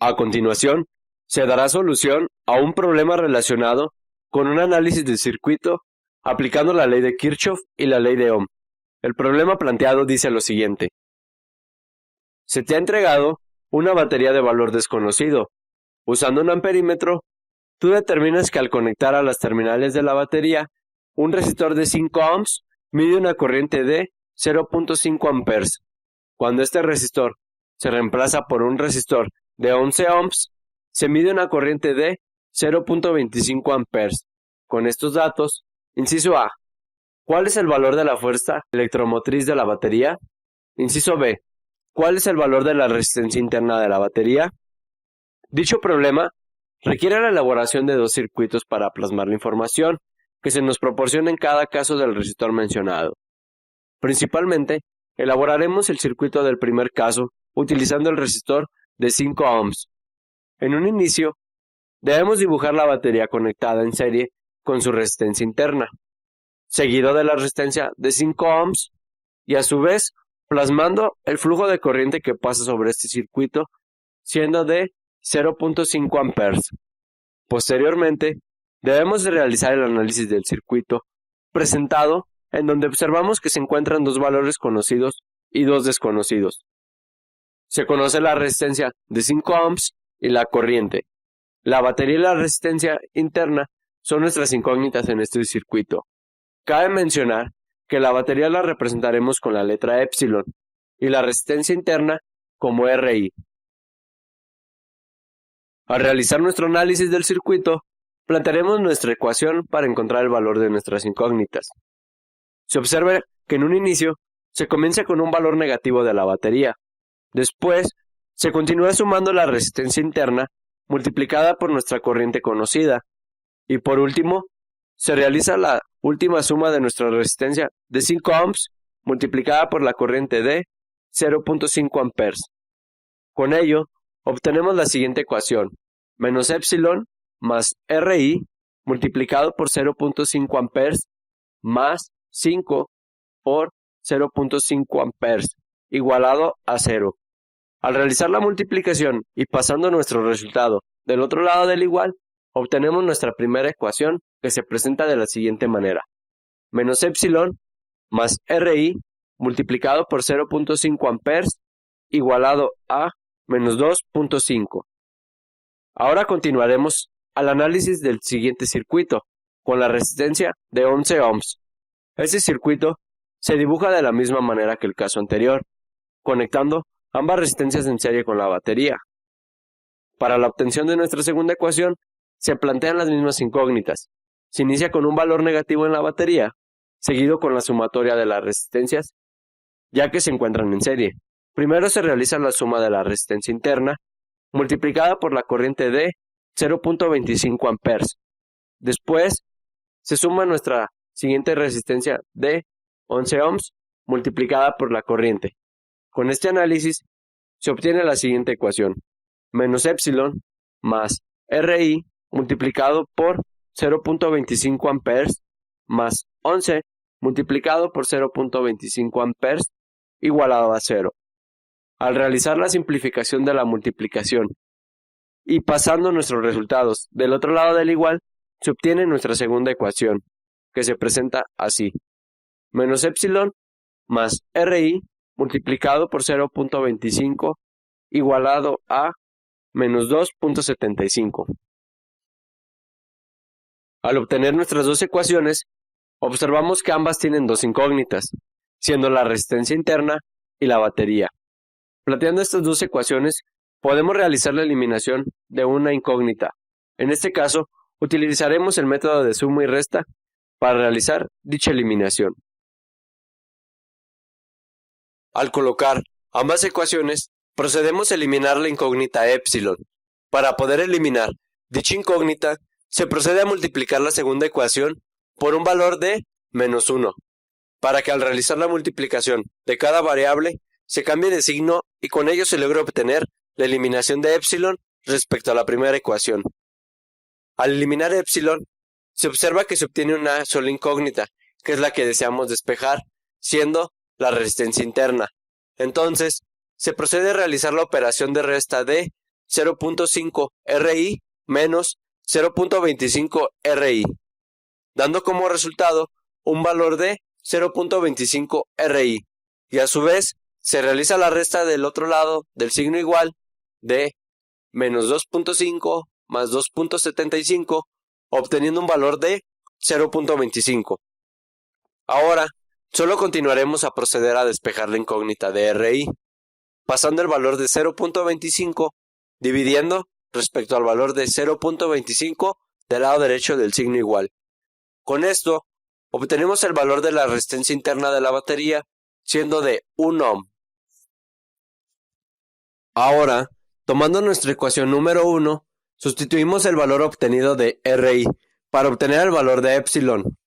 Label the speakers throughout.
Speaker 1: A continuación, se dará solución a un problema relacionado con un análisis de circuito aplicando la ley de Kirchhoff y la ley de Ohm. El problema planteado dice lo siguiente. Se te ha entregado una batería de valor desconocido. Usando un amperímetro, tú determinas que al conectar a las terminales de la batería, un resistor de 5 ohms mide una corriente de 0.5 amperes. Cuando este resistor se reemplaza por un resistor de 11 ohms, se mide una corriente de 0.25 amperes. Con estos datos, inciso A, ¿cuál es el valor de la fuerza electromotriz de la batería? Inciso B, ¿cuál es el valor de la resistencia interna de la batería? Dicho problema requiere la elaboración de dos circuitos para plasmar la información que se nos proporciona en cada caso del resistor mencionado. Principalmente, elaboraremos el circuito del primer caso utilizando el resistor de 5 ohms. En un inicio, debemos dibujar la batería conectada en serie con su resistencia interna, seguido de la resistencia de 5 ohms y a su vez plasmando el flujo de corriente que pasa sobre este circuito, siendo de 0.5 amperes. Posteriormente, debemos de realizar el análisis del circuito presentado, en donde observamos que se encuentran dos valores conocidos y dos desconocidos. Se conoce la resistencia de 5 ohms y la corriente. La batería y la resistencia interna son nuestras incógnitas en este circuito. Cabe mencionar que la batería la representaremos con la letra epsilon y la resistencia interna como RI. Al realizar nuestro análisis del circuito, plantearemos nuestra ecuación para encontrar el valor de nuestras incógnitas. Se observa que en un inicio se comienza con un valor negativo de la batería. Después, se continúa sumando la resistencia interna multiplicada por nuestra corriente conocida. Y por último, se realiza la última suma de nuestra resistencia de 5 ohms multiplicada por la corriente de 0.5 amperes. Con ello, obtenemos la siguiente ecuación, menos epsilon más RI multiplicado por 0.5 amperes más 5 por 0.5 amperes igualado a 0. Al realizar la multiplicación y pasando nuestro resultado del otro lado del igual, obtenemos nuestra primera ecuación que se presenta de la siguiente manera. Menos epsilon más RI multiplicado por 0.5 amperes igualado a menos 2.5. Ahora continuaremos al análisis del siguiente circuito, con la resistencia de 11 ohms. Este circuito se dibuja de la misma manera que el caso anterior, conectando ambas resistencias en serie con la batería. Para la obtención de nuestra segunda ecuación, se plantean las mismas incógnitas. Se inicia con un valor negativo en la batería, seguido con la sumatoria de las resistencias, ya que se encuentran en serie. Primero se realiza la suma de la resistencia interna, multiplicada por la corriente de 0.25 amperes. Después, se suma nuestra siguiente resistencia de 11 ohms, multiplicada por la corriente. Con este análisis, se obtiene la siguiente ecuación, menos epsilon más RI multiplicado por 0.25 amperes más 11 multiplicado por 0.25 amperes igualado a 0. Al realizar la simplificación de la multiplicación y pasando nuestros resultados del otro lado del igual, se obtiene nuestra segunda ecuación, que se presenta así, menos epsilon más RI multiplicado por 0.25 igualado a menos 2.75. Al obtener nuestras dos ecuaciones, observamos que ambas tienen dos incógnitas, siendo la resistencia interna y la batería. Planteando estas dos ecuaciones, podemos realizar la eliminación de una incógnita. En este caso, utilizaremos el método de suma y resta para realizar dicha eliminación. Al colocar ambas ecuaciones, procedemos a eliminar la incógnita epsilon. Para poder eliminar dicha incógnita, se procede a multiplicar la segunda ecuación por un valor de menos 1, para que al realizar la multiplicación de cada variable se cambie de signo y con ello se logre obtener la eliminación de epsilon respecto a la primera ecuación. Al eliminar epsilon, se observa que se obtiene una sola incógnita, que es la que deseamos despejar, siendo la resistencia interna. Entonces, se procede a realizar la operación de resta de 0.5 RI menos 0.25 RI, dando como resultado un valor de 0.25 RI, y a su vez se realiza la resta del otro lado del signo igual de menos 2.5 más 2.75, obteniendo un valor de 0.25. Ahora, solo continuaremos a proceder a despejar la incógnita de RI, pasando el valor de 0.25 dividiendo respecto al valor de 0.25 del lado derecho del signo igual. Con esto, obtenemos el valor de la resistencia interna de la batería, siendo de 1 ohm. Ahora, tomando nuestra ecuación número 1, sustituimos el valor obtenido de RI para obtener el valor de epsilon.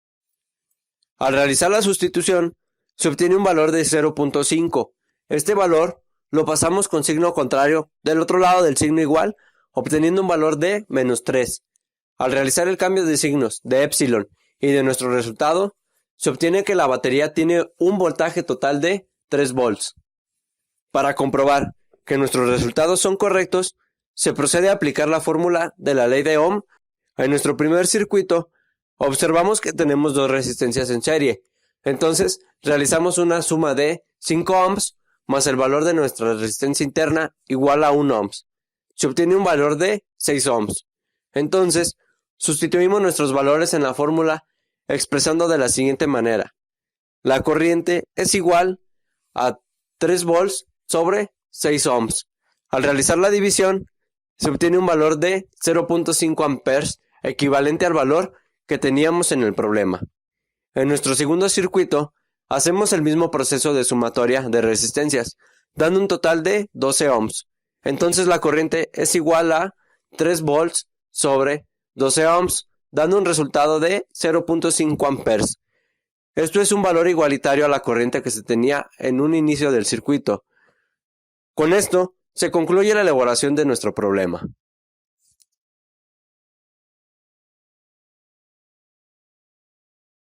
Speaker 1: Al realizar la sustitución, se obtiene un valor de 0.5. Este valor lo pasamos con signo contrario del otro lado del signo igual, obteniendo un valor de menos 3. Al realizar el cambio de signos de epsilon y de nuestro resultado, se obtiene que la batería tiene un voltaje total de 3 volts. Para comprobar que nuestros resultados son correctos, se procede a aplicar la fórmula de la ley de Ohm. En nuestro primer circuito, observamos que tenemos dos resistencias en serie. Entonces, realizamos una suma de 5 ohms más el valor de nuestra resistencia interna igual a 1 ohms. Se obtiene un valor de 6 ohms. Entonces, sustituimos nuestros valores en la fórmula expresando de la siguiente manera. La corriente es igual a 3 volts sobre 6 ohms. Al realizar la división, se obtiene un valor de 0.5 amperes, equivalente al valor que teníamos en el problema. En nuestro segundo circuito, hacemos el mismo proceso de sumatoria de resistencias, dando un total de 12 ohms. Entonces la corriente es igual a 3 volts sobre 12 ohms, dando un resultado de 0.5 amperes. Esto es un valor igualitario a la corriente que se tenía en un inicio del circuito. Con esto, se concluye la elaboración de nuestro problema.